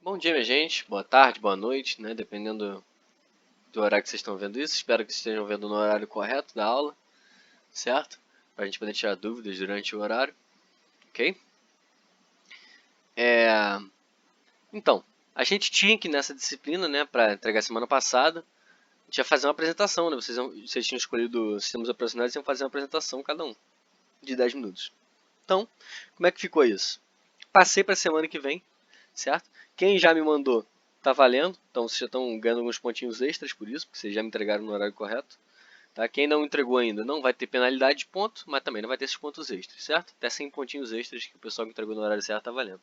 Bom dia, minha gente. Boa tarde, boa noite, né? Dependendo do horário que vocês estão vendo isso. Espero que estejam vendo no horário correto da aula, certo? Para a gente poder tirar dúvidas durante o horário, ok? Então, a gente tinha que nessa disciplina, né, para entregar semana passada, a gente ia fazer uma apresentação, né? Vocês tinham escolhido sistemas operacionais e iam fazer uma apresentação cada um, de 10 minutos. Então, como é que ficou isso? Passei para a semana que vem, certo? Quem já me mandou tá valendo, então vocês já estão ganhando alguns pontinhos extras por isso, porque vocês já me entregaram no horário correto. Tá? Quem não entregou ainda não vai ter penalidade de ponto, mas também não vai ter esses pontos extras, certo? Até 100 pontinhos extras que o pessoal que entregou no horário certo tá valendo.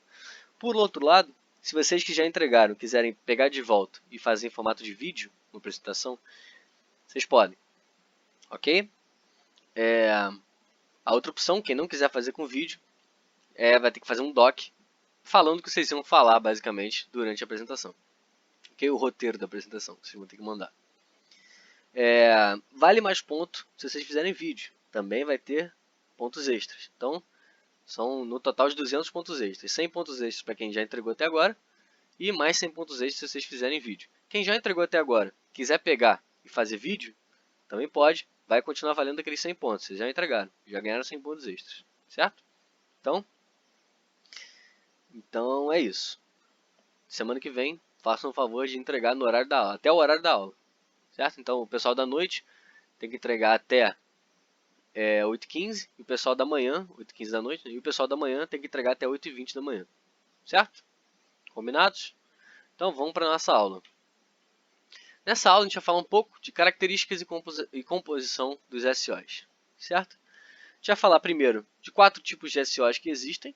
Por outro lado, se vocês que já entregaram quiserem pegar de volta e fazer em formato de vídeo, uma apresentação, vocês podem, ok? A outra opção, quem não quiser fazer com vídeo, vai ter que fazer um doc falando o que vocês iam falar, basicamente, durante a apresentação. Ok? O roteiro da apresentação, que vocês vão ter que mandar. Vale mais ponto se vocês fizerem vídeo. Também vai ter pontos extras. Então, são no total de 200 pontos extras. 100 pontos extras para quem já entregou até agora. E mais 100 pontos extras se vocês fizerem vídeo. Quem já entregou até agora, quiser pegar e fazer vídeo, também pode. Vai continuar valendo aqueles 100 pontos. Vocês já entregaram. Já ganharam 100 pontos extras. Certo? Então é isso. Semana que vem, façam o favor de entregar no horário da aula. Até o horário da aula. Certo? Então o pessoal da noite tem que entregar até 8h15 e o pessoal da manhã, 8h15 da noite, e o pessoal da manhã tem que entregar até 8h20 da manhã. Certo? Combinados? Então vamos para a nossa aula. Nessa aula a gente vai falar um pouco de características e composição dos SOs. Certo? A gente vai falar primeiro de 4 tipos de SOs que existem,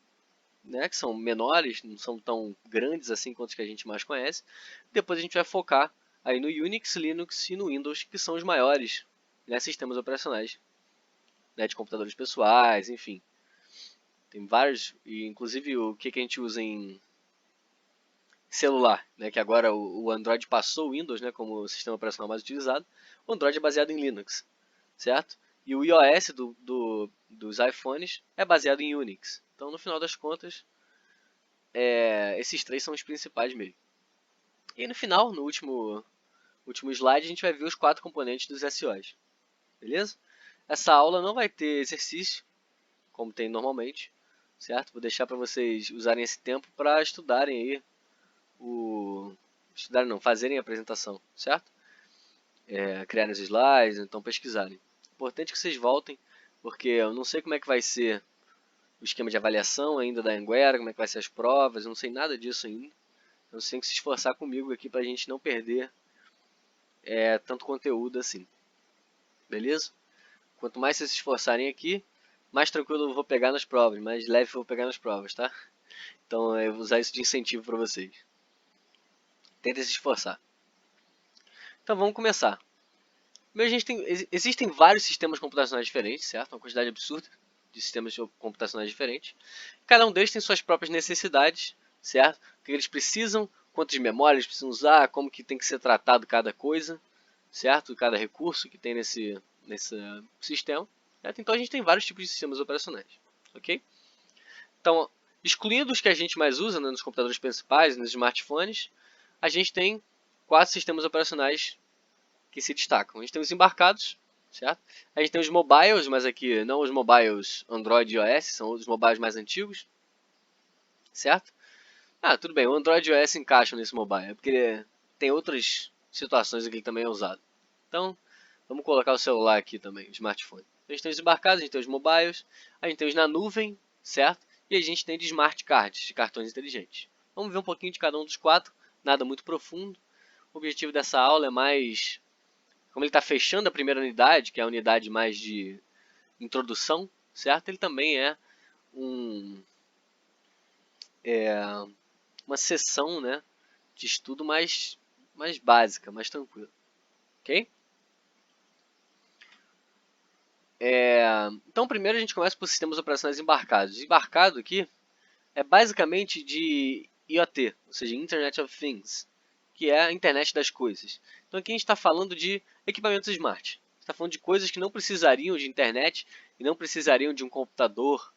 né, que são menores, não são tão grandes assim quanto os que a gente mais conhece. Depois a gente vai focar aí no Unix, Linux e no Windows, que são os maiores, né, sistemas operacionais, né, de computadores pessoais, enfim. Tem vários, e inclusive o que a gente usa em celular, né, que agora o Android passou o Windows, né, como o sistema operacional mais utilizado. O Android é baseado em Linux, certo? E o iOS dos iPhones é baseado em Unix. Então, no final das contas, esses três são os principais mesmo. E no final, no último slide, a gente vai ver os 4 componentes dos SOs. Beleza? Essa aula não vai ter exercício, como tem normalmente, certo? Vou deixar para vocês usarem esse tempo para estudarem aí fazerem a apresentação, certo? Criarem os slides, então pesquisarem. Importante que vocês voltem, porque eu não sei como é que vai ser o esquema de avaliação ainda da Anguera, como é que vai ser as provas, eu não sei nada disso ainda. Então você tem que se esforçar comigo aqui para a gente não perder tanto conteúdo assim. Beleza? Quanto mais vocês se esforçarem aqui, mais tranquilo eu vou pegar nas provas, mais leve eu vou pegar nas provas, tá? Então eu vou usar isso de incentivo para vocês. Tentem se esforçar. Então vamos começar. Existem vários sistemas computacionais diferentes, certo? Uma quantidade absurda de sistemas computacionais diferentes. Cada um deles tem suas próprias necessidades, certo? O que eles precisam, quantas memórias eles precisam usar, como que tem que ser tratado cada coisa, certo? Cada recurso que tem nesse sistema. Certo? Então a gente tem vários tipos de sistemas operacionais, ok? Então, excluindo os que a gente mais usa, né, nos computadores principais, nos smartphones, a gente tem 4 sistemas operacionais que se destacam. A gente tem os embarcados, certo? A gente tem os mobiles, mas aqui não os mobiles Android e iOS, são os mobiles mais antigos, certo? Tudo bem, o Android e o iOS encaixam nesse mobile, porque tem outras situações aqui que também é usado. Então, vamos colocar o celular aqui também, o smartphone. A gente tem os embarcados, a gente tem os mobiles, a gente tem os na nuvem, certo? E a gente tem de smart cards, de cartões inteligentes. Vamos ver um pouquinho de cada um dos 4, nada muito profundo. O objetivo dessa aula é mais, como ele está fechando a primeira unidade, que é a unidade mais de introdução, certo? Ele também é uma sessão, né, de estudo mais básica, mais tranquila, ok? Então primeiro a gente começa por sistemas operacionais embarcados. Embarcado aqui é basicamente de IoT, ou seja, Internet of Things, que é a internet das coisas. Então aqui a gente está falando de equipamentos smart. Está falando de coisas que não precisariam de internet e não precisariam de um computador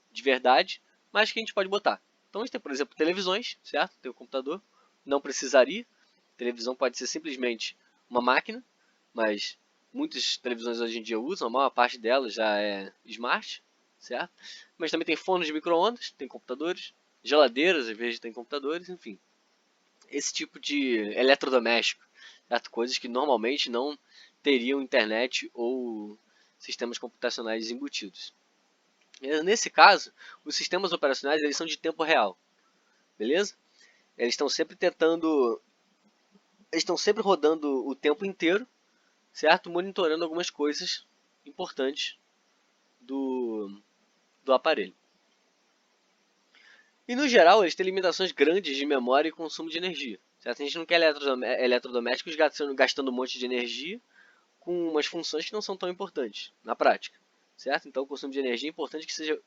de verdade, mas que a gente pode botar. Então a gente tem, por exemplo, televisões, certo? Tem o computador. não precisaria. A televisão pode ser simplesmente uma máquina, mas muitas televisões hoje em dia usam, a maior parte delas já é smart, certo? Mas também tem fornos de micro-ondas, tem computadores, geladeiras às vezes tem computadores, enfim. Esse tipo de eletrodoméstico, certo? Coisas que normalmente não teriam internet ou sistemas computacionais embutidos. Nesse caso, os sistemas operacionais eles são de tempo real, beleza? Eles estão sempre rodando o tempo inteiro, certo? Monitorando algumas coisas importantes do aparelho. E no geral, eles têm limitações grandes de memória e consumo de energia, certo? A gente não quer eletrodomésticos gastando um monte de energia com umas funções que não são tão importantes na prática, certo? Então o consumo de energia é importante que seja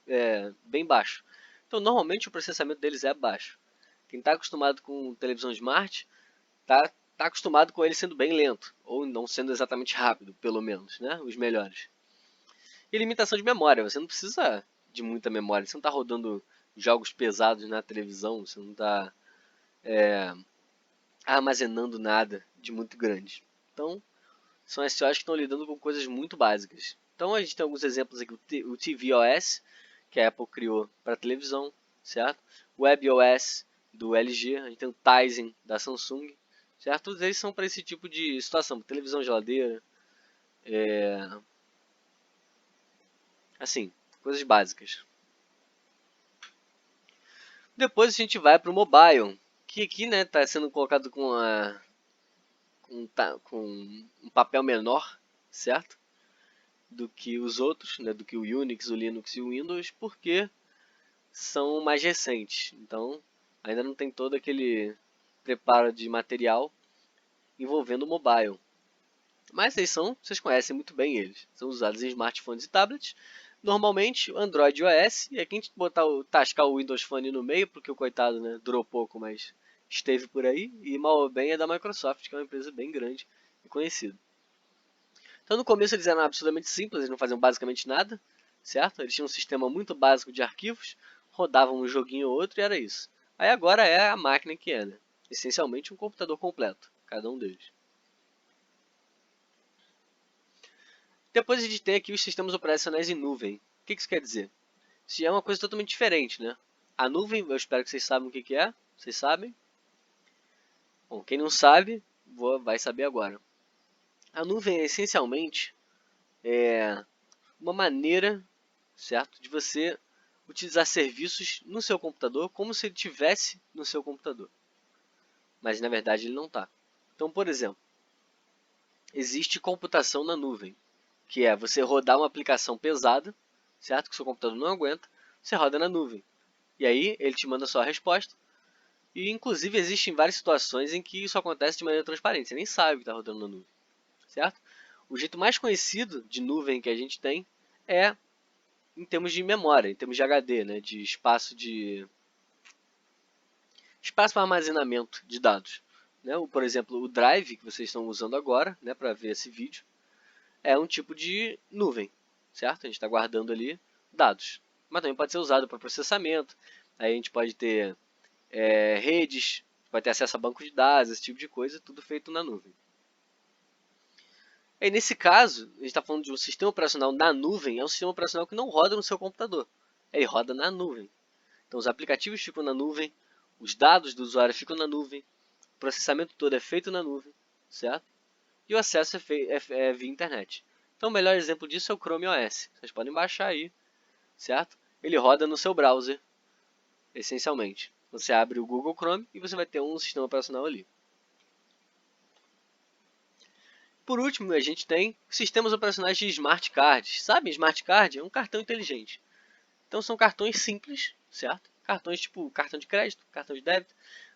bem baixo. Então normalmente o processamento deles é baixo. Quem está acostumado com televisão smart está acostumado com ele sendo bem lento, ou não sendo exatamente rápido, pelo menos, né? Os melhores. E limitação de memória, você não precisa de muita memória, você não está rodando jogos pesados na televisão, você não está armazenando nada de muito grande. Então, são SOS que estão lidando com coisas muito básicas. Então a gente tem alguns exemplos aqui, o tvOS, que a Apple criou para televisão, certo? O WebOS do LG, a gente tem o Tizen da Samsung, certo? Todos eles são para esse tipo de situação, televisão, geladeira, assim, coisas básicas. Depois a gente vai para o mobile, que aqui está sendo colocado com um papel menor, certo? Do que os outros, né, do que o Unix, o Linux e o Windows, porque são mais recentes. Então, ainda não tem todo aquele preparo de material envolvendo o mobile. Mas vocês conhecem muito bem eles. São usados em smartphones e tablets. Normalmente, Android e iOS. E aqui a gente tascar o Windows Phone no meio, porque o coitado, né, durou pouco, mas esteve por aí. E mal ou bem é da Microsoft, que é uma empresa bem grande e conhecida. Então no começo eles eram absolutamente simples, eles não faziam basicamente nada, certo? Eles tinham um sistema muito básico de arquivos, rodavam um joguinho ou outro e era isso. Aí agora é a máquina que é, né? Essencialmente um computador completo, cada um deles. Depois a gente tem aqui os sistemas operacionais em nuvem. O que isso quer dizer? Isso é uma coisa totalmente diferente, né? A nuvem, eu espero que vocês saibam o que é. Vocês sabem? Bom, quem não sabe, vai saber agora. A nuvem é essencialmente uma maneira, certo, de você utilizar serviços no seu computador como se ele tivesse no seu computador. Mas na verdade ele não está. Então, por exemplo, existe computação na nuvem, que é você rodar uma aplicação pesada, certo, que o seu computador não aguenta, você roda na nuvem. E aí ele te manda só a resposta. E inclusive existem várias situações em que isso acontece de maneira transparente, você nem sabe o que está rodando na nuvem, certo? O jeito mais conhecido de nuvem que a gente tem é em termos de memória, em termos de HD, né, de espaço para armazenamento de dados. Né? Por exemplo, o Drive que vocês estão usando agora, né, para ver esse vídeo, é um tipo de nuvem, certo? A gente está guardando ali dados. Mas também pode ser usado para processamento. Aí a gente pode ter redes, pode ter acesso a banco de dados, esse tipo de coisa, tudo feito na nuvem. E nesse caso, a gente está falando de um sistema operacional na nuvem, é um sistema operacional que não roda no seu computador. Ele roda na nuvem. Então os aplicativos ficam na nuvem, os dados do usuário ficam na nuvem, o processamento todo é feito na nuvem, certo? E o acesso é via internet. Então o melhor exemplo disso é o Chrome OS. Vocês podem baixar aí, certo? Ele roda no seu browser, essencialmente. Você abre o Google Chrome e você vai ter um sistema operacional ali. Por último, a gente tem sistemas operacionais de smart cards. Sabe, smart card é um cartão inteligente. Então são cartões simples, certo? Cartões tipo cartão de crédito, cartão de débito,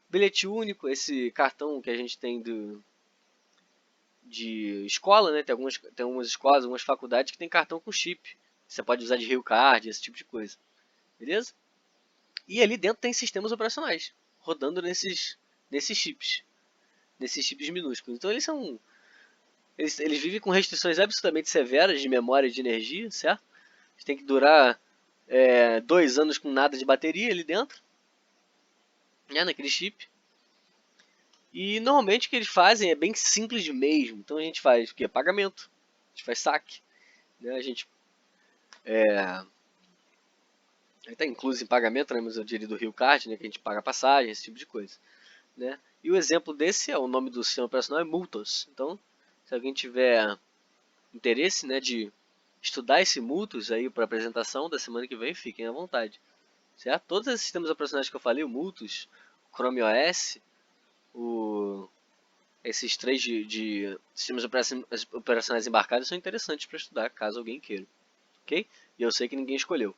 bilhete único, esse cartão que a gente tem de escola, né? Tem algumas escolas, algumas faculdades que tem cartão com chip. Você pode usar de Rio Card, esse tipo de coisa. Beleza? E ali dentro tem sistemas operacionais rodando nesses chips. Nesses chips minúsculos. Então eles vivem com restrições absolutamente severas de memória e de energia, certo? Eles têm que durar 2 anos com nada de bateria ali dentro, né, naquele chip. E normalmente o que eles fazem é bem simples mesmo. Então a gente faz o quê? Pagamento, a gente faz saque, né? A gente está incluso em pagamento, né? Mas eu diria do Rio Card, né? Que a gente paga passagem, esse tipo de coisa, né? E o exemplo desse é o nome do sistema operacional é Multos. Então, se alguém tiver interesse, né, de estudar esse Multos aí para apresentação da semana que vem, fiquem à vontade, certo? Todos esses sistemas operacionais que eu falei, o Multos, o Chrome OS, esses três de sistemas operacionais embarcados são interessantes para estudar, caso alguém queira, ok? E eu sei que ninguém escolheu.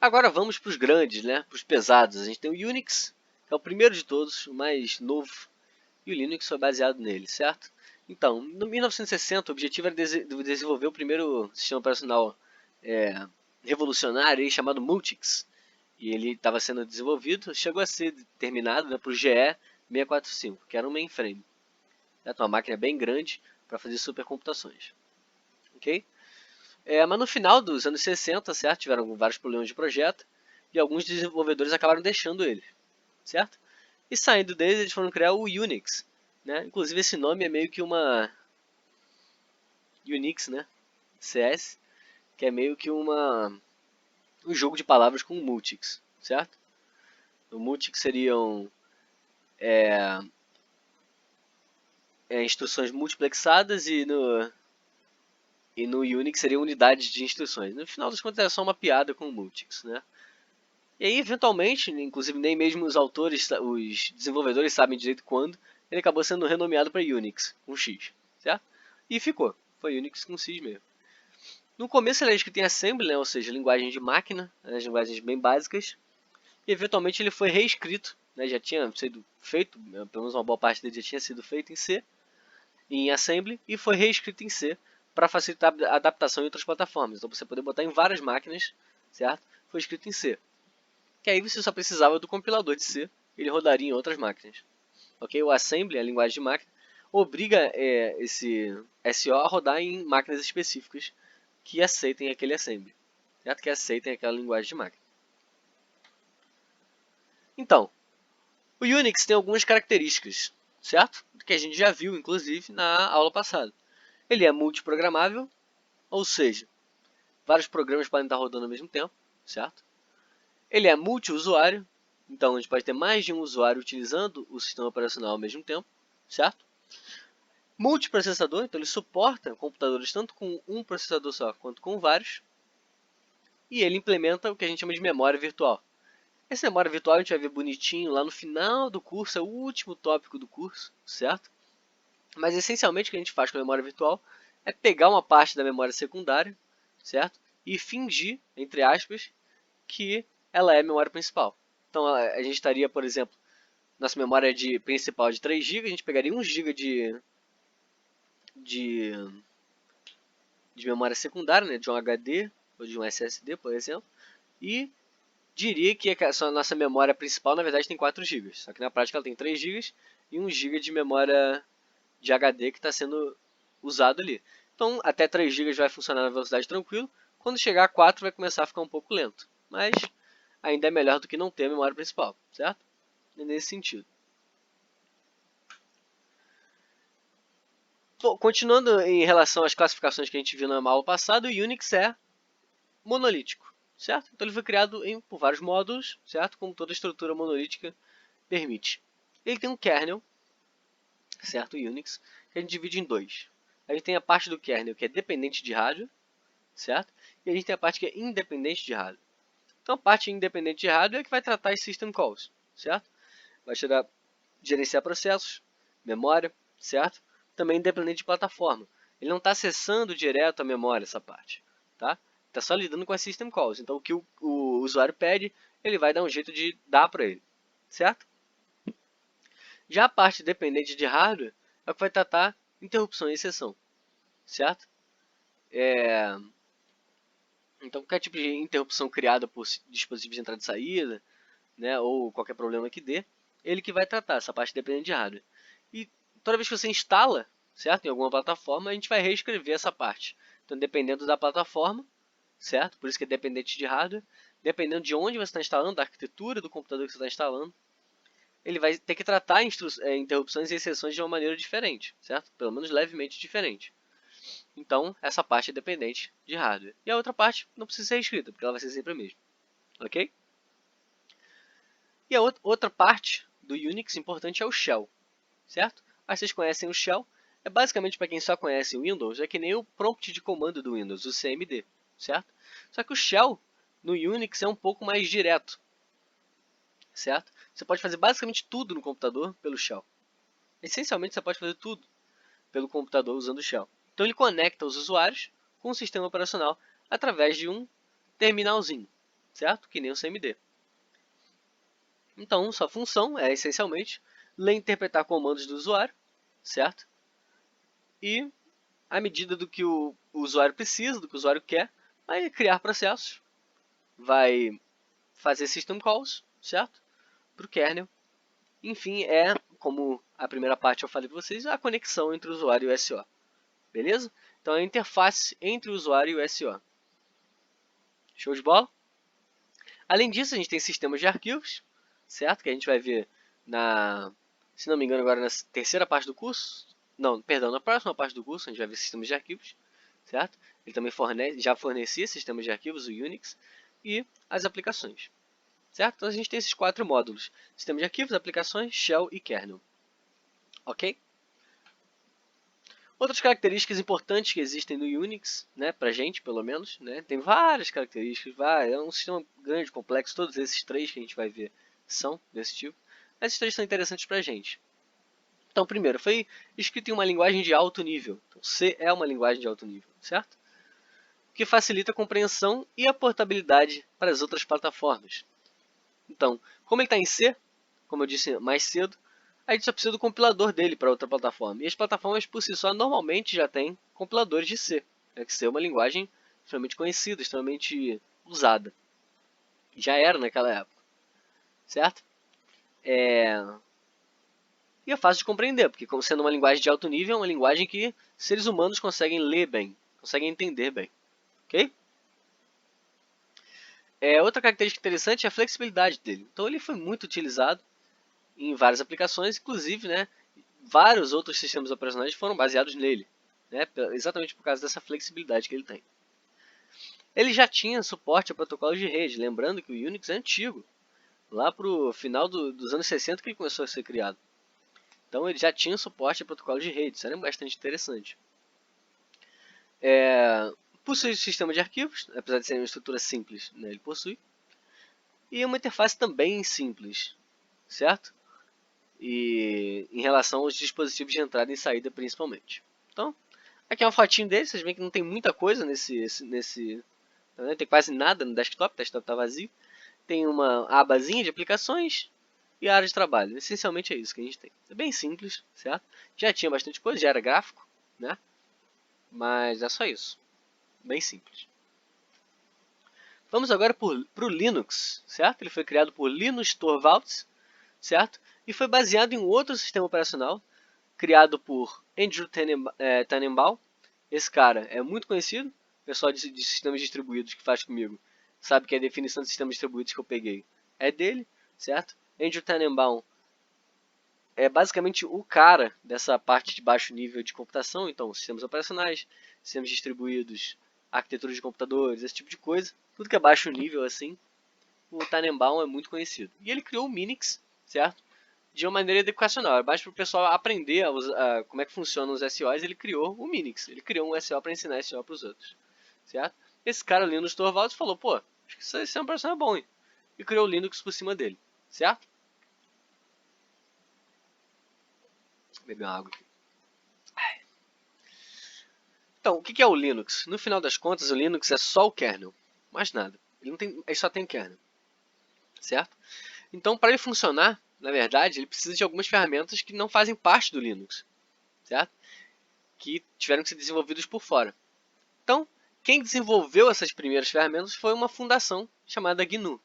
Agora vamos para os grandes, né? Para os pesados. A gente tem o Unix, que é o primeiro de todos, o mais novo, e o Linux foi baseado nele, certo? Então, em 1960, o objetivo era desenvolver o primeiro sistema operacional revolucionário chamado Multics. E ele estava sendo desenvolvido, chegou a ser terminado, né, para o GE 645, que era um mainframe. Uma máquina bem grande para fazer supercomputações. Ok? Mas no final dos anos 60, certo? Tiveram vários problemas de projeto e alguns desenvolvedores acabaram deixando ele, certo? E saindo deles, eles foram criar o Unix, né? Inclusive esse nome é meio que uma Unix, né? CS, que é meio que um jogo de palavras com multics, certo? O multics seriam instruções multiplexadas e no Unix seriam unidades de instruções. No final das contas é só uma piada com o multics, né? E aí, eventualmente, inclusive nem mesmo os autores, os desenvolvedores sabem direito quando, ele acabou sendo renomeado para Unix, com X, certo? E ficou, foi Unix com X mesmo. No começo ele era escrito em Assembly, né, ou seja, linguagem de máquina, as linguagens bem básicas, e eventualmente ele foi reescrito, né, já tinha sido feito, pelo menos uma boa parte dele já tinha sido feito em C, em Assembly, e foi reescrito em C para facilitar a adaptação em outras plataformas. Então você poder botar em várias máquinas, certo? Foi escrito em C. Que aí você só precisava do compilador de C, ele rodaria em outras máquinas. Ok? O Assembly, a linguagem de máquina, obriga esse SO a rodar em máquinas específicas que aceitem aquele assembly, certo? Que aceitem aquela linguagem de máquina. Então, o Unix tem algumas características, certo? Que a gente já viu, inclusive, na aula passada. Ele é multiprogramável, ou seja, vários programas podem estar rodando ao mesmo tempo, certo? Ele é multiusuário, então a gente pode ter mais de um usuário utilizando o sistema operacional ao mesmo tempo, certo? Multiprocessador, então ele suporta computadores tanto com um processador só quanto com vários. E ele implementa o que a gente chama de memória virtual. Essa memória virtual a gente vai ver bonitinho lá no final do curso, é o último tópico do curso, certo? Mas essencialmente o que a gente faz com a memória virtual é pegar uma parte da memória secundária, certo? E fingir, entre aspas, que ela é a memória principal. Então a gente estaria, por exemplo, nossa memória principal de 3 GB, a gente pegaria 1 GB de memória secundária, né, de um HD ou de um SSD, por exemplo, e diria que a nossa memória principal, na verdade, tem 4 GB. Só que na prática ela tem 3 GB e 1 GB de memória de HD que está sendo usado ali. Então, até 3 GB vai funcionar na velocidade tranquilo. Quando chegar a 4 vai começar a ficar um pouco lento. Mas ainda é melhor do que não ter a memória principal, certo? É nesse sentido. Bom, continuando em relação às classificações que a gente viu na aula passada, o Unix é monolítico, certo? Então ele foi criado por vários módulos, certo? Como toda estrutura monolítica permite. Ele tem um kernel, certo? O Unix, que a gente divide em dois. A gente tem a parte do kernel que é dependente de hardware, certo? E a gente tem a parte que é independente de hardware. Então a parte independente de hardware é que vai tratar as system calls, certo? Vai gerenciar processos, memória, certo? Também independente de plataforma. Ele não está acessando direto a memória essa parte, tá? Está só lidando com as system calls. Então o que o usuário pede, ele vai dar um jeito de dar para ele, certo? Já a parte dependente de hardware é o que vai tratar interrupção e exceção, certo? Então qualquer tipo de interrupção criada por dispositivos de entrada e saída, né, ou qualquer problema que dê, ele que vai tratar essa parte dependente de hardware. E toda vez que você instala, certo, em alguma plataforma, a gente vai reescrever essa parte. Então dependendo da plataforma, certo? Por isso que é dependente de hardware, dependendo de onde você está instalando, da arquitetura do computador que você está instalando, ele vai ter que tratar interrupções e exceções de uma maneira diferente, certo? Pelo menos levemente diferente. Então, essa parte é dependente de hardware. E a outra parte não precisa ser escrita, porque ela vai ser sempre a mesma. Ok? E a outra parte do Unix importante é o shell, certo? Aí vocês conhecem o shell. É basicamente, para quem só conhece o Windows, é que nem o prompt de comando do Windows, o CMD, certo? Só que o shell no Unix é um pouco mais direto, certo? Você pode fazer basicamente tudo no computador pelo shell. Essencialmente, você pode fazer tudo pelo computador usando o shell. Então, ele conecta os usuários com o sistema operacional através de um terminalzinho, certo? Que nem o CMD. Então, sua função é, essencialmente, ler e interpretar comandos do usuário, certo? E, à medida do que o usuário precisa, do que o usuário quer, vai criar processos, vai fazer system calls, certo? Para o kernel. Enfim, é, como a primeira parte eu falei para vocês, a conexão entre o usuário e o SO. Beleza? Então, é a interface entre o usuário e o SO. Show de bola? Além disso, a gente tem sistemas de arquivos, certo? Que a gente vai ver se não me engano, agora na terceira parte do curso. Não, perdão, na próxima parte do curso a gente vai ver sistemas de arquivos, certo? Ele também já fornecia sistemas de arquivos, o Unix, e as aplicações, certo? Então a gente tem esses 4 módulos: sistema de arquivos, aplicações, shell e kernel. Ok? Outras características importantes que existem no Unix, né, pra gente pelo menos, né, tem várias características, é um sistema grande, complexo, todos esses 3 que a gente vai ver são desse tipo. Esses 3 são interessantes pra gente. Então, primeiro, foi escrito em uma linguagem de alto nível. Então, C é uma linguagem de alto nível, certo? Que facilita a compreensão e a portabilidade para as outras plataformas. Então, como ele está em C, como eu disse mais cedo, a gente só precisa do compilador dele para outra plataforma. E as plataformas por si só normalmente já têm compiladores de C. Que C é uma linguagem extremamente conhecida, extremamente usada. Já era naquela época, certo? E é fácil de compreender, porque como sendo uma linguagem de alto nível, é uma linguagem que seres humanos conseguem ler bem, conseguem entender bem. Ok? Outra característica interessante é a flexibilidade dele. Então ele foi muito utilizado em várias aplicações, inclusive, né, vários outros sistemas operacionais foram baseados nele, né, exatamente por causa dessa flexibilidade que ele tem. Ele já tinha suporte a protocolos de rede, lembrando que o Unix é antigo, lá para o final dos anos 60 que ele começou a ser criado. Então ele já tinha suporte a protocolos de rede, isso era bastante interessante. Possui sistema de arquivos, apesar de ser uma estrutura simples, né, ele possui. E uma interface também simples, certo? E em relação aos dispositivos de entrada e saída principalmente. Então, aqui é uma fotinho dele, vocês veem que não tem muita coisa não tem quase nada no desktop, o desktop está vazio. Tem uma abazinha de aplicações e a área de trabalho. Essencialmente é isso que a gente tem. É bem simples, certo? Já tinha bastante coisa, já era gráfico, né? Mas é só isso. Bem simples. Vamos agora para o Linux, certo? Ele foi criado por Linus Torvalds, certo? E foi baseado em um outro sistema operacional criado por Andrew Tannenbaum. Esse cara é muito conhecido, o pessoal de sistemas distribuídos que faz comigo sabe que a definição de sistemas distribuídos que eu peguei é dele, certo? Andrew Tannenbaum é basicamente o cara dessa parte de baixo nível de computação, então sistemas operacionais, sistemas distribuídos, arquitetura de computadores, esse tipo de coisa, tudo que é baixo nível assim, o Tannenbaum é muito conhecido. E ele criou o Minix, certo? De uma maneira educacional, é mais para o pessoal aprender como é que funcionam os SOs, ele criou o Minix, ele criou um SO para ensinar SO para os outros, certo? Esse cara, Linus Torvalds, falou, pô, acho que esse sistema operacional é bom, hein? E criou o Linux por cima dele, certo? Vou beber uma água aqui. Então, o que é o Linux? No final das contas, o Linux é só o kernel, mais nada. Ele só tem kernel, certo? Então, para ele funcionar, na verdade, ele precisa de algumas ferramentas que não fazem parte do Linux, certo? Que tiveram que ser desenvolvidas por fora. Então, quem desenvolveu essas primeiras ferramentas foi uma fundação chamada GNU.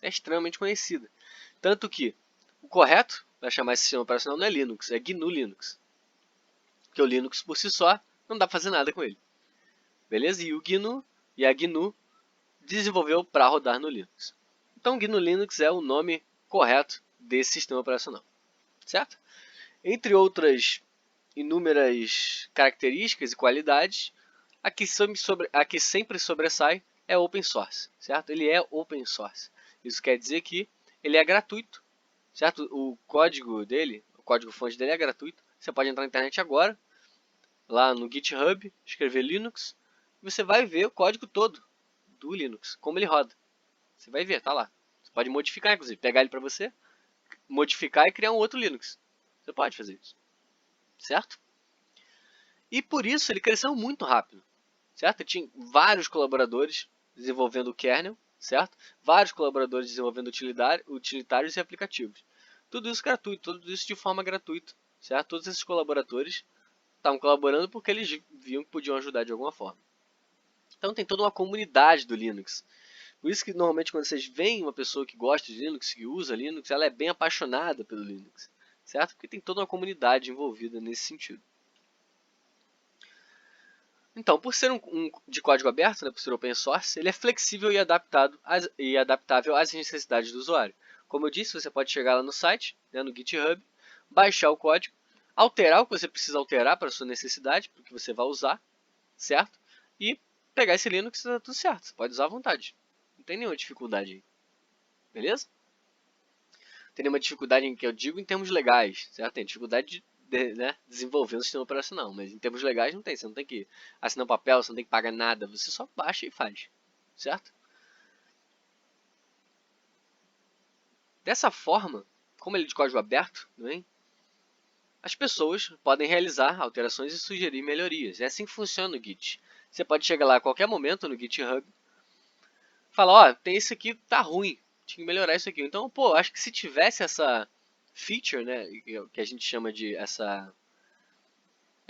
É extremamente conhecida. Tanto que o correto para chamar esse sistema operacional não é Linux, é GNU Linux. Porque o Linux por si só não dá para fazer nada com ele. Beleza? E a GNU desenvolveu para rodar no Linux. Então, GNU Linux é o nome correto desse sistema operacional, certo? Entre outras inúmeras características e qualidades, a que sempre sobressai é open source, certo? Ele é open source. Isso quer dizer que ele é gratuito, certo? O código dele, o código-fonte dele é gratuito. Você pode entrar na internet agora, lá no GitHub, escrever Linux, e você vai ver o código todo do Linux, como ele roda. Você vai ver, tá lá. Você pode modificar, inclusive, pegar ele para você, modificar e criar um outro Linux. Você pode fazer isso, certo? E por isso ele cresceu muito rápido, certo? Tinha vários colaboradores desenvolvendo o kernel, certo? Vários colaboradores desenvolvendo utilitários e aplicativos. Tudo isso gratuito, tudo isso de forma gratuita, certo? Todos esses colaboradores estavam colaborando porque eles viam que podiam ajudar de alguma forma. Então tem toda uma comunidade do Linux. Por isso que normalmente quando vocês veem uma pessoa que gosta de Linux, que usa Linux, ela é bem apaixonada pelo Linux, certo? Porque tem toda uma comunidade envolvida nesse sentido. Então, por ser um de código aberto, né, por ser open source, ele é flexível e adaptável às necessidades do usuário. Como eu disse, você pode chegar lá no site, né, no GitHub, baixar o código, alterar o que você precisa alterar para a sua necessidade, para o que você vai usar, certo? E pegar esse Linux e tá tudo certo, você pode usar à vontade. Não tem nenhuma dificuldade aí, beleza? Tem nenhuma dificuldade em que eu digo em termos legais, certo? Tem dificuldade né, desenvolver um sistema operacional, mas em termos legais não tem. Você não tem que assinar um papel, você não tem que pagar nada, você só baixa e faz, certo? Dessa forma, como ele é de código aberto, né, as pessoas podem realizar alterações e sugerir melhorias. É assim que funciona o Git. Você pode chegar lá a qualquer momento no GitHub, falar, ó, tem isso aqui, tá ruim, tinha que melhorar isso aqui. Então, pô, acho que se tivesse essa feature, né, que a gente chama de essa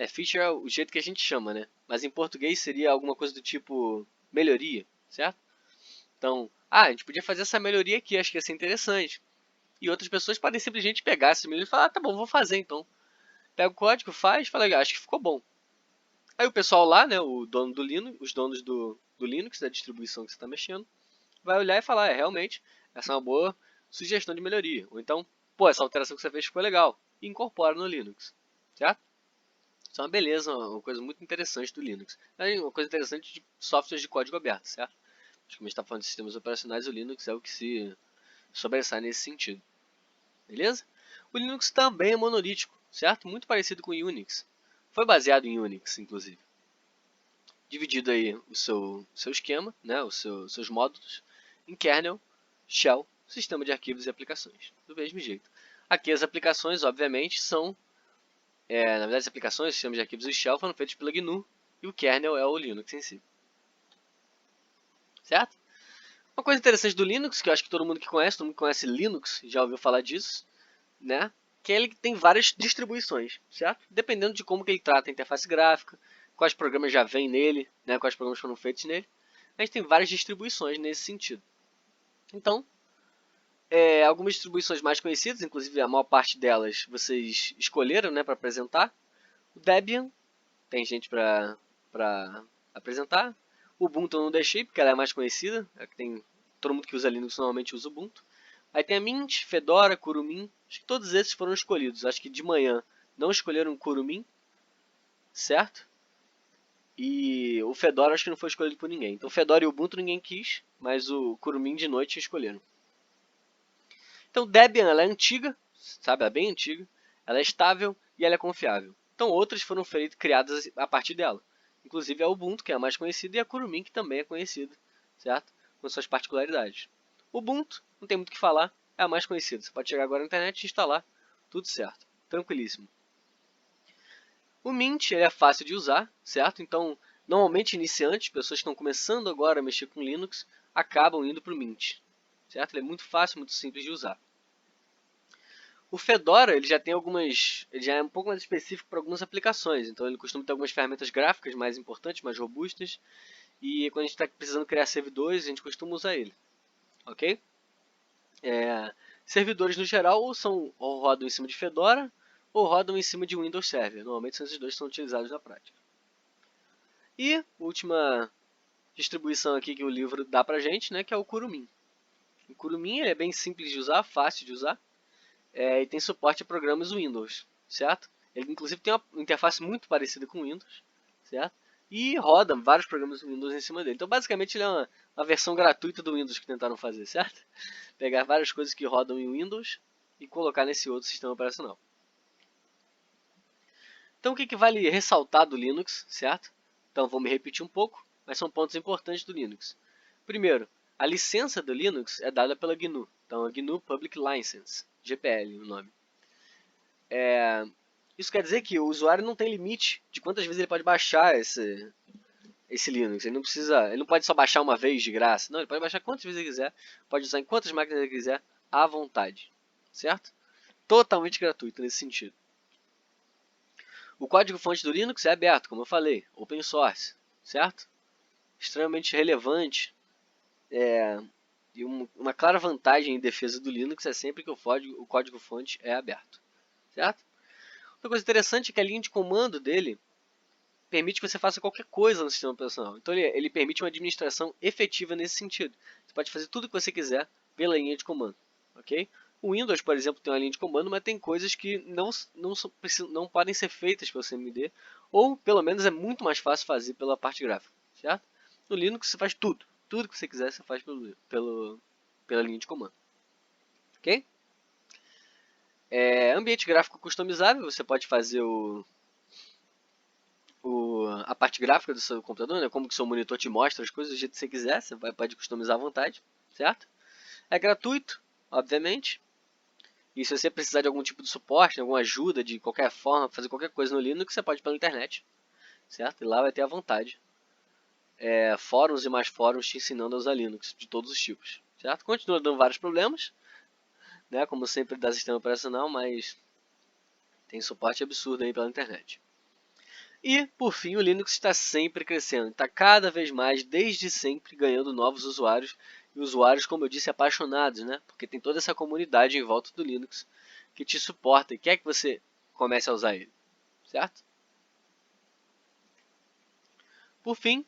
feature é o jeito que a gente chama, né? Mas em português seria alguma coisa do tipo melhoria, certo? Então, a gente podia fazer essa melhoria aqui, acho que ia ser interessante. E outras pessoas podem simplesmente pegar essa melhoria e falar, tá bom, vou fazer então. Pega o código, faz, fala, acho que ficou bom. Aí o pessoal lá, né, o dono do Linux, os donos do Linux, da distribuição que você está mexendo, vai olhar e falar, realmente, essa é uma boa sugestão de melhoria. Ou então, pô, essa alteração que você fez ficou legal. E incorpora no Linux, certo? Isso é uma beleza, uma coisa muito interessante do Linux. É uma coisa interessante de softwares de código aberto, certo? Acho que como a gente está falando de sistemas operacionais, o Linux é o que se sobressai nesse sentido. Beleza? O Linux também é monolítico, certo? Muito parecido com o Unix. Foi baseado em Unix, inclusive. Dividido aí o seu esquema, né? Seus módulos, em kernel, shell, sistema de arquivos e aplicações. Do mesmo jeito. Aqui as aplicações, obviamente, são na verdade, as aplicações, sistemas de arquivos e shell foram feitos pela GNU e o kernel é o Linux em si. Certo? Uma coisa interessante do Linux, que eu acho que todo mundo conhece Linux, já ouviu falar disso, né? Que ele tem várias distribuições, certo? Dependendo de como que ele trata a interface gráfica, quais programas já vêm nele, né? Quais programas foram feitos nele. A gente tem várias distribuições nesse sentido. Então, algumas distribuições mais conhecidas, inclusive a maior parte delas vocês escolheram, né, para apresentar. O Debian, tem gente para apresentar. O Ubuntu eu não deixei, porque ela é mais conhecida. Todo mundo que usa Linux normalmente usa Ubuntu. Aí tem a Mint, Fedora, Kurumin. Acho que todos esses foram escolhidos. Acho que de manhã não escolheram Kurumin, certo? E o Fedora acho que não foi escolhido por ninguém. Então Fedora e Ubuntu ninguém quis, mas o Kurumin de noite escolheram. Então Debian ela é antiga, sabe? Ela é bem antiga. Ela é estável e ela é confiável. Então outras foram criadas a partir dela. Inclusive a Ubuntu, que é a mais conhecida, e a Kurumin, que também é conhecida, certo? Com suas particularidades. Ubuntu, não tem muito o que falar, é a mais conhecida. Você pode chegar agora na internet e instalar, tudo certo. Tranquilíssimo. O Mint ele é fácil de usar, certo? Então, normalmente iniciantes, pessoas que estão começando agora a mexer com Linux, acabam indo para o Mint, certo? Ele é muito fácil, muito simples de usar. O Fedora ele já tem ele já é um pouco mais específico para algumas aplicações, então ele costuma ter algumas ferramentas gráficas mais importantes, mais robustas, e quando a gente está precisando criar servidores, a gente costuma usar ele, ok? Servidores no geral ou rodam em cima de Fedora ou rodam em cima de Windows Server, normalmente são esses dois que são utilizados na prática. E a última distribuição aqui que o livro dá pra gente, né, que é o Kurumin. O Kurumin é bem simples de usar, fácil de usar, e tem suporte a programas Windows, certo? Ele inclusive tem uma interface muito parecida com o Windows, certo? E roda vários programas Windows em cima dele. Então basicamente ele é uma versão gratuita do Windows que tentaram fazer, certo? Pegar várias coisas que rodam em Windows e colocar nesse outro sistema operacional. Então o que vale ressaltar do Linux, certo? Então vou me repetir um pouco, mas são pontos importantes do Linux. Primeiro, a licença do Linux é dada pela GNU. Então a GNU Public License, GPL o nome. Isso quer dizer que o usuário não tem limite de quantas vezes ele pode baixar esse Linux. Ele não pode só baixar uma vez de graça. Não, ele pode baixar quantas vezes ele quiser, pode usar em quantas máquinas ele quiser, à vontade. Certo? Totalmente gratuito nesse sentido. O código-fonte do Linux é aberto, como eu falei, open source, certo? Extremamente relevante. E uma clara vantagem em defesa do Linux é sempre que o código-fonte é aberto, certo? Outra coisa interessante é que a linha de comando dele permite que você faça qualquer coisa no sistema operacional. Então ele permite uma administração efetiva nesse sentido. Você pode fazer tudo o que você quiser pela linha de comando, ok? O Windows, por exemplo, tem uma linha de comando, mas tem coisas que não podem ser feitas pelo CMD, ou pelo menos é muito mais fácil fazer pela parte gráfica, certo? No Linux você faz tudo. Tudo que você quiser você faz pela linha de comando, ok? Ambiente gráfico customizável, você pode fazer a parte gráfica do seu computador, né? Como que o seu monitor te mostra as coisas do jeito que você quiser, você pode customizar à vontade, certo? É gratuito, obviamente. E se você precisar de algum tipo de suporte, alguma ajuda de qualquer forma, fazer qualquer coisa no Linux, você pode pela internet, certo? E lá vai ter à vontade. Fóruns e mais fóruns te ensinando a usar Linux de todos os tipos, certo? Continua dando vários problemas, né? Como sempre dá sistema operacional, mas tem suporte absurdo aí pela internet. E, por fim, o Linux está sempre crescendo, está cada vez mais, desde sempre, ganhando novos usuários, e usuários, como eu disse, apaixonados, né? Porque tem toda essa comunidade em volta do Linux que te suporta e quer que você comece a usar ele, certo? Por fim,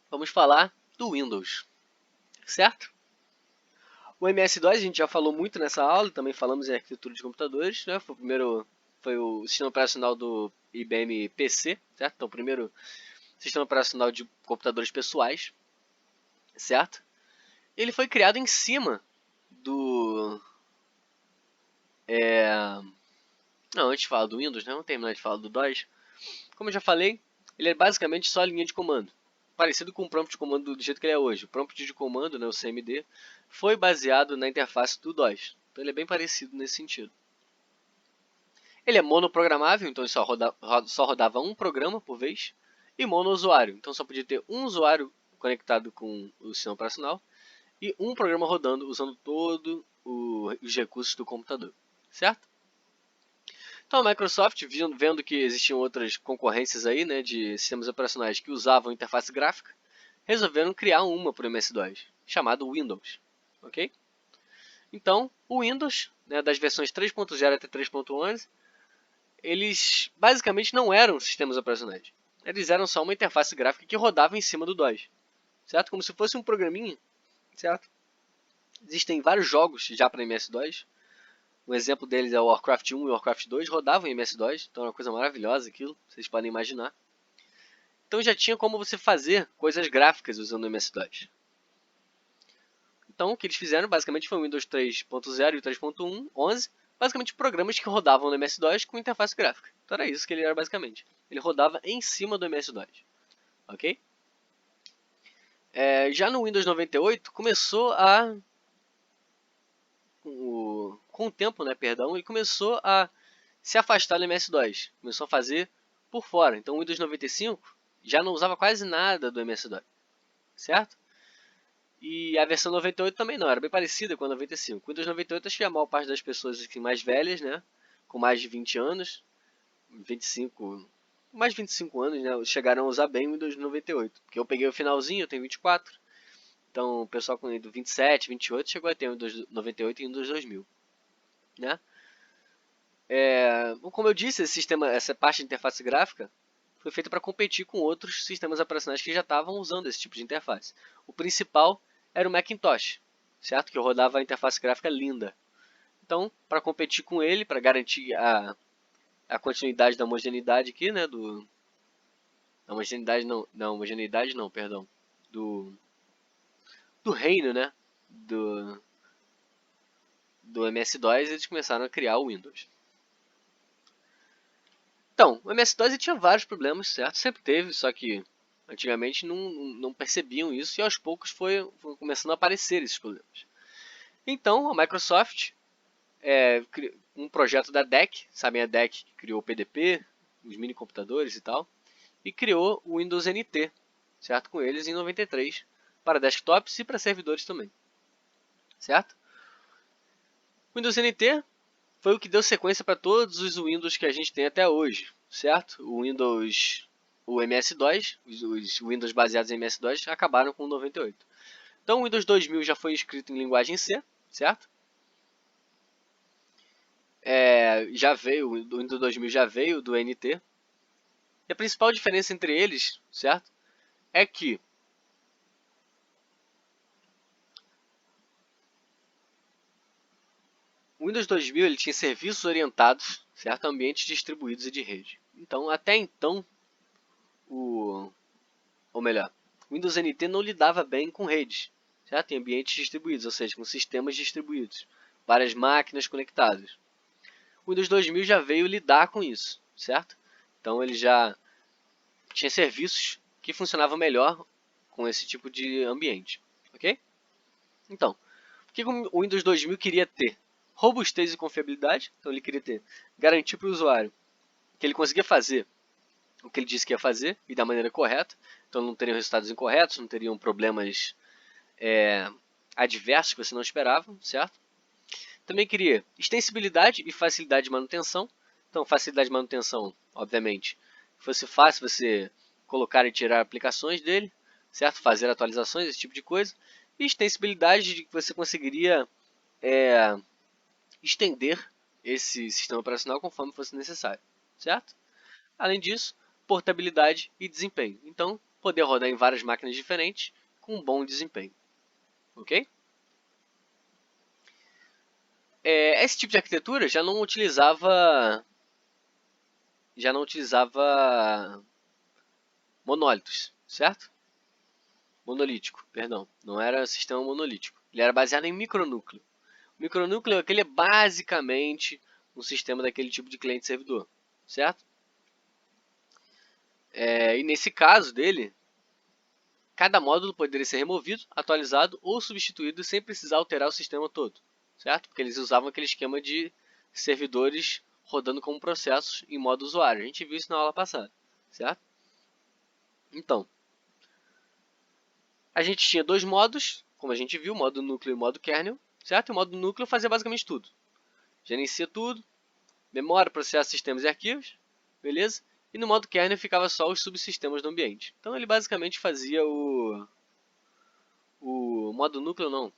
vamos falar do Windows, certo? O MS-DOS a gente já falou muito nessa aula, também falamos em arquitetura de computadores, né? Foi o sistema operacional do IBM PC, certo? Então, o primeiro sistema operacional de computadores pessoais, certo? Ele foi criado em cima do... Não, antes de falar do Windows, né? Vamos terminar de falar do DOS. Como eu já falei, ele é basicamente só a linha de comando. Parecido com o prompt de comando do jeito que ele é hoje. O prompt de comando, né, o CMD, foi baseado na interface do DOS. Então ele é bem parecido nesse sentido. Ele é monoprogramável, então ele só rodava um programa por vez. E monousuário, então só podia ter um usuário conectado com o sistema operacional e um programa rodando usando todos os recursos do computador, certo? Então a Microsoft, vendo que existiam outras concorrências aí, né, de sistemas operacionais que usavam interface gráfica, resolveram criar uma para o MS-DOS, chamado Windows, ok? Então, o Windows, né, das versões 3.0 até 3.11, eles basicamente não eram sistemas operacionais. Eles eram só uma interface gráfica que rodava em cima do DOS, certo? Como se fosse um programinha, certo? Existem vários jogos já para MS-DOS. Um exemplo deles é o Warcraft 1 e o Warcraft 2, rodavam em MS-DOS, então é uma coisa maravilhosa aquilo, vocês podem imaginar. Então já tinha como você fazer coisas gráficas usando o MS-DOS. Então o que eles fizeram basicamente foi o Windows 3.0 e o 3.1, 11, basicamente programas que rodavam no MS-DOS com interface gráfica. Então era isso que ele era basicamente. Ele rodava em cima do MS-DOS, ok? Já no Windows 98 começou a... Com o tempo, né, perdão, ele começou a se afastar do MS-DOS. Começou a fazer por fora. Então o Windows 95 já não usava quase nada do MS-DOS, certo? E a versão 98 também não, era bem parecida com a 95. O Windows 98 acho que a maior parte das pessoas assim, mais velhas, né, com mais de 20 anos, 25, mais de 25 anos, né, chegaram a usar bem o Windows 98. Porque eu peguei o finalzinho, eu tenho 24. Então o pessoal com 27, 28 chegou a ter o Windows 98 e o Windows 2000, né? Como eu disse, essa parte de interface gráfica foi feita para competir com outros sistemas operacionais que já estavam usando esse tipo de interface. O principal era o Macintosh, certo? Que rodava a interface gráfica linda, Então, para competir com ele, para garantir a continuidade da homogeneidade aqui, né, da homogeneidade não, perdão, do reino, né, do MS-DOS, eles começaram a criar o Windows. Então, o MS-DOS tinha vários problemas, certo? Sempre teve, só que antigamente não percebiam isso e aos poucos foi começando a aparecer esses problemas. Então, a Microsoft, um projeto da DEC, sabem a DEC que criou o PDP, os mini computadores e tal, e criou o Windows NT, certo? Com eles em 93, para desktops e para servidores também, certo? O Windows NT foi o que deu sequência para todos os Windows que a gente tem até hoje, certo? O MS-DOS, os Windows baseados em MS-DOS acabaram com o 98. Então o Windows 2000 já foi escrito em linguagem C, certo? O Windows 2000 já veio do NT. E a principal diferença entre eles, certo? É que o Windows 2000 ele tinha serviços orientados, certo? A ambientes distribuídos e de rede. Então, até então, ou melhor, o Windows NT não lidava bem com redes, certo? Em ambientes distribuídos, ou seja, com sistemas distribuídos, várias máquinas conectadas. O Windows 2000 já veio lidar com isso, certo? Então ele já tinha serviços que funcionavam melhor com esse tipo de ambiente, ok? Então, o que o Windows 2000 queria ter? Robustez e confiabilidade, então ele queria ter garantia para o usuário que ele conseguia fazer o que ele disse que ia fazer e da maneira correta, então não teriam resultados incorretos, não teriam problemas adversos que você não esperava, certo? Também queria extensibilidade e facilidade de manutenção, então facilidade de manutenção, obviamente, fosse fácil você colocar e tirar aplicações dele, certo? Fazer atualizações, esse tipo de coisa, e extensibilidade de que você conseguiria estender esse sistema operacional conforme fosse necessário, certo? Além disso, portabilidade e desempenho. Então, poder rodar em várias máquinas diferentes com um bom desempenho, ok? Esse tipo de arquitetura já não utilizava monólitos, certo? Monolítico, perdão. Não era sistema monolítico. Ele era baseado em micronúcleo. O micronúcleo aquele é basicamente um sistema daquele tipo de cliente-servidor, certo? E nesse caso dele, cada módulo poderia ser removido, atualizado ou substituído sem precisar alterar o sistema todo, certo? Porque eles usavam aquele esquema de servidores rodando como processos em modo usuário. A gente viu isso na aula passada, certo? Então, a gente tinha dois modos, como a gente viu, modo núcleo e modo kernel, certo? E o modo núcleo fazia basicamente tudo. Gerencia tudo, memória, processa sistemas e arquivos, beleza? E no modo kernel ficava só os subsistemas do ambiente. Então ele basicamente fazia o modo núcleo não,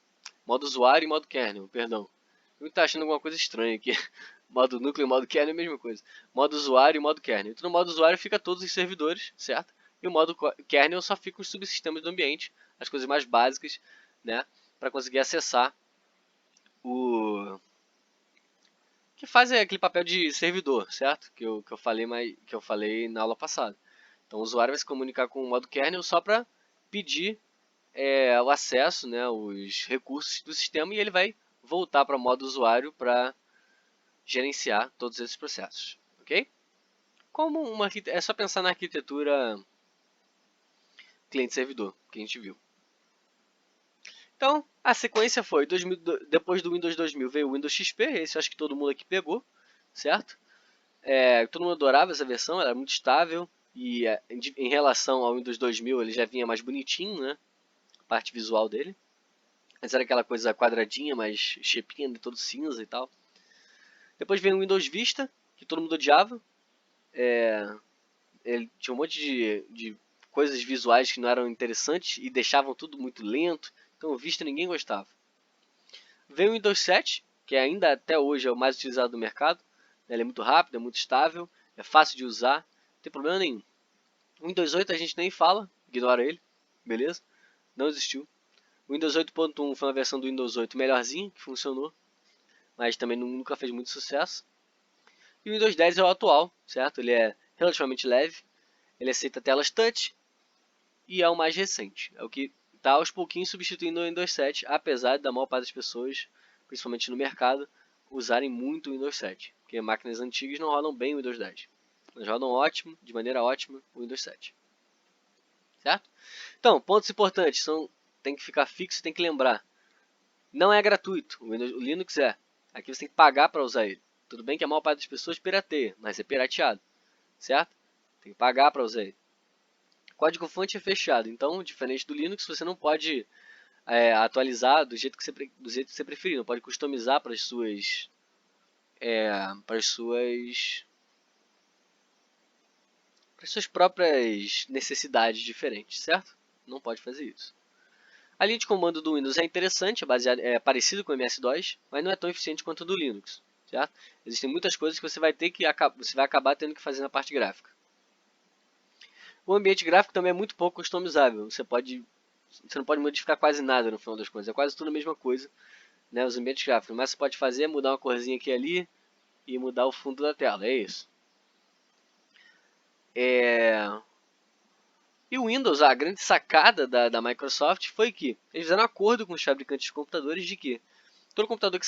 modo usuário e modo kernel, perdão. Eu estou achando alguma coisa estranha aqui. Modo núcleo e modo kernel é a mesma coisa. Modo usuário e modo kernel. Então no modo usuário fica todos os servidores, certo? E o modo kernel só fica os subsistemas do ambiente, as coisas mais básicas, né? Para conseguir acessar o que faz aquele papel de servidor, certo? Que eu falei na aula passada. Então o usuário vai se comunicar com o modo kernel só para pedir o acesso, né, os recursos do sistema e ele vai voltar para o modo usuário para gerenciar todos esses processos, ok? É só pensar na arquitetura cliente-servidor que a gente viu. Então, a sequência foi, depois do Windows 2000 veio o Windows XP, esse eu acho que todo mundo aqui pegou, certo? Todo mundo adorava essa versão, ela era muito estável, e em relação ao Windows 2000 ele já vinha mais bonitinho, né? A parte visual dele. Antes era aquela coisa quadradinha, mais chepinha, todo cinza e tal. Depois veio o Windows Vista, que todo mundo odiava. Ele tinha um monte de coisas visuais que não eram interessantes e deixavam tudo muito lento. Então o Vista ninguém gostava. Veio o Windows 7, que ainda até hoje é o mais utilizado do mercado. Ele é muito rápido, é muito estável, é fácil de usar, não tem problema nenhum. O Windows 8 a gente nem fala, ignora ele, beleza? Não existiu. O Windows 8.1 foi uma versão do Windows 8 melhorzinha, que funcionou. mas também nunca fez muito sucesso. E o Windows 10 é o atual, certo? Ele é relativamente leve, ele aceita telas touch e é o mais recente. É o que está aos pouquinhos substituindo o Windows 7, apesar da maior parte das pessoas, principalmente no mercado, usarem muito o Windows 7, porque máquinas antigas não rodam bem o Windows 10. Elas rodam ótimo, de maneira ótima, o Windows 7. Certo? Então, pontos importantes, tem que ficar fixo, tem que lembrar. Não é gratuito, o Linux é. Aqui você tem que pagar para usar ele. Tudo bem que a maior parte das pessoas pirateia, mas é pirateado, certo? Tem que pagar para usar ele. Código-fonte é fechado, então, diferente do Linux, você não pode atualizar do jeito que você preferir, não pode customizar para as suas próprias necessidades diferentes, certo? Não pode fazer isso. A linha de comando do Windows é interessante, é parecido com o MS-DOS, mas não é tão eficiente quanto o do Linux, certo? Existem muitas coisas que você vai acabar tendo que fazer na parte gráfica. O ambiente gráfico também é muito pouco customizável. Você não pode modificar quase nada no final das contas. É quase tudo a mesma coisa, né? Os ambientes gráficos. Mas você pode fazer é mudar uma corzinha aqui e ali e mudar o fundo da tela. É isso. E o Windows, a grande sacada da Microsoft foi que eles fizeram um acordo com os fabricantes de computadores de que todo computador que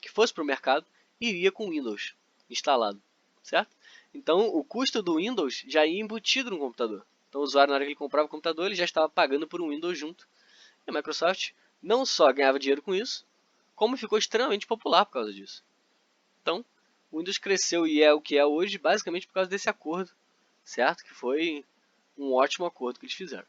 que fosse para o mercado iria com Windows instalado, certo? Então o custo do Windows já ia embutido no computador. Então o usuário, na hora que ele comprava o computador, ele já estava pagando por um Windows junto. E a Microsoft não só ganhava dinheiro com isso, como ficou extremamente popular por causa disso. Então o Windows cresceu e é o que é hoje basicamente por causa desse acordo, certo? Que foi um ótimo acordo que eles fizeram.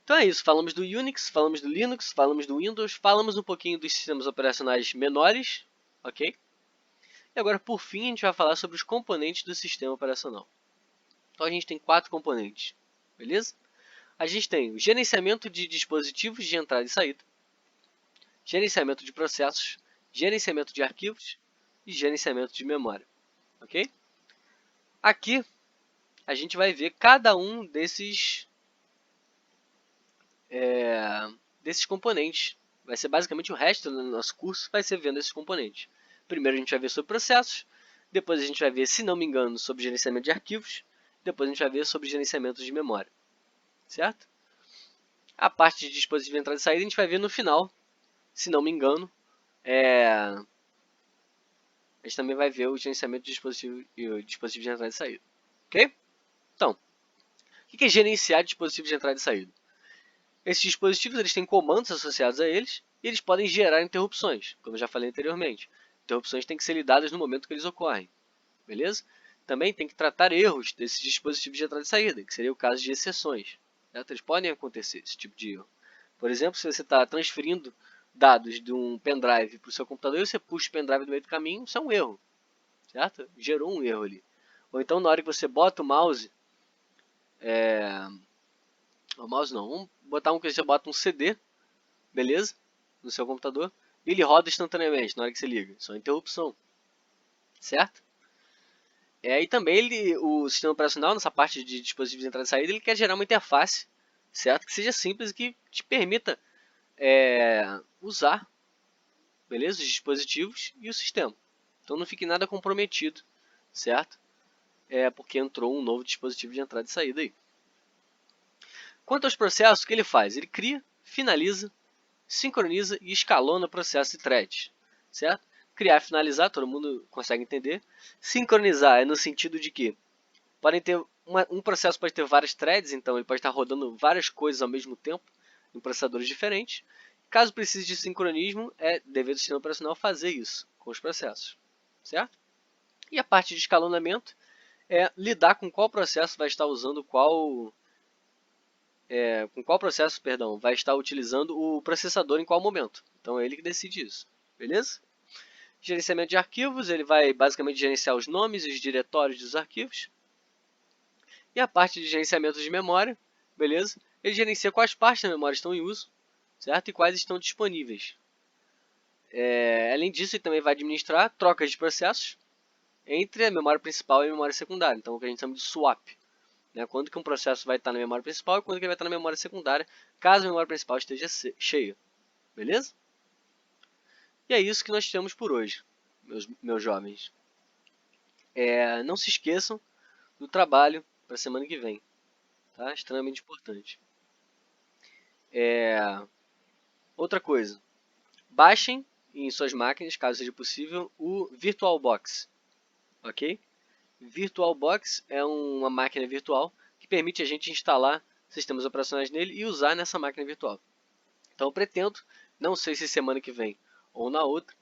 Então é isso, falamos do Unix, falamos do Linux, falamos do Windows, falamos um pouquinho dos sistemas operacionais menores, ok? E agora, por fim, a gente vai falar sobre os componentes do sistema operacional. Então a gente tem 4 componentes, beleza? A gente tem o gerenciamento de dispositivos de entrada e saída, gerenciamento de processos, gerenciamento de arquivos e gerenciamento de memória, ok? Aqui a gente vai ver cada um desses componentes. Vai ser basicamente o resto do nosso curso, vai ser vendo esses componentes. Primeiro a gente vai ver sobre processos, depois a gente vai ver, se não me engano, sobre gerenciamento de arquivos, depois a gente vai ver sobre gerenciamento de memória, certo? A parte de dispositivo de entrada e saída a gente vai ver no final, se não me engano, a gente também vai ver o gerenciamento de dispositivo de entrada e saída, ok? Então, o que é gerenciar dispositivos de entrada e saída? Esses dispositivos eles têm comandos associados a eles e eles podem gerar interrupções, como eu já falei anteriormente. Interrupções têm que ser lidadas no momento que eles ocorrem, beleza? Também tem que tratar erros desses dispositivos de entrada e saída, que seria o caso de exceções. Certo? Eles podem acontecer, esse tipo de erro. Por exemplo, se você está transferindo dados de um pendrive para o seu computador e você puxa o pendrive no meio do caminho, isso é um erro, certo? Gerou um erro ali. Ou então, na hora que você bota o mouse, o mouse não, vamos botar que você bota um CD, beleza? No seu computador, e ele roda instantaneamente na hora que você liga. Isso é uma interrupção, certo? E também o sistema operacional, nessa parte de dispositivos de entrada e saída, ele quer gerar uma interface, certo? Que seja simples e que te permita usar, beleza? Os dispositivos e o sistema. Então não fique nada comprometido, certo? Porque entrou um novo dispositivo de entrada e saída aí. Quanto aos processos, o que ele faz? Ele cria, finaliza, sincroniza e escalona processos e threads, certo? Criar e finalizar, todo mundo consegue entender. Sincronizar é no sentido de que podem ter um processo pode ter várias threads, então ele pode estar rodando várias coisas ao mesmo tempo em processadores diferentes. Caso precise de sincronismo, é dever do sistema operacional fazer isso com os processos, certo? E a parte de escalonamento é lidar com qual processo vai estar usando com qual processo, perdão, vai estar utilizando o processador em qual momento. Então é ele que decide isso, beleza? Gerenciamento de arquivos, ele vai basicamente gerenciar os nomes e os diretórios dos arquivos. E a parte de gerenciamento de memória, beleza? Ele gerencia quais partes da memória estão em uso, certo? E quais estão disponíveis. Além disso, ele também vai administrar trocas de processos entre a memória principal e a memória secundária. Então, o que a gente chama de swap, né? Quando que um processo vai estar na memória principal e quando que ele vai estar na memória secundária, caso a memória principal esteja cheia. Beleza? E é isso que nós temos por hoje, meus jovens. Não se esqueçam do trabalho para a semana que vem. Tá? Extremamente importante. Outra coisa. Baixem em suas máquinas, caso seja possível, o VirtualBox. Ok? VirtualBox é uma máquina virtual que permite a gente instalar sistemas operacionais nele e usar nessa máquina virtual. Então eu pretendo, não sei se semana que vem ou na outra,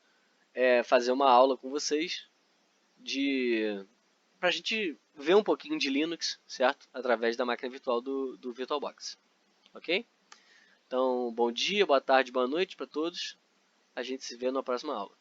fazer uma aula com vocês para a gente ver um pouquinho de Linux, certo? Através da máquina virtual do VirtualBox. Ok? Então, bom dia, boa tarde, boa noite para todos. A gente se vê na próxima aula.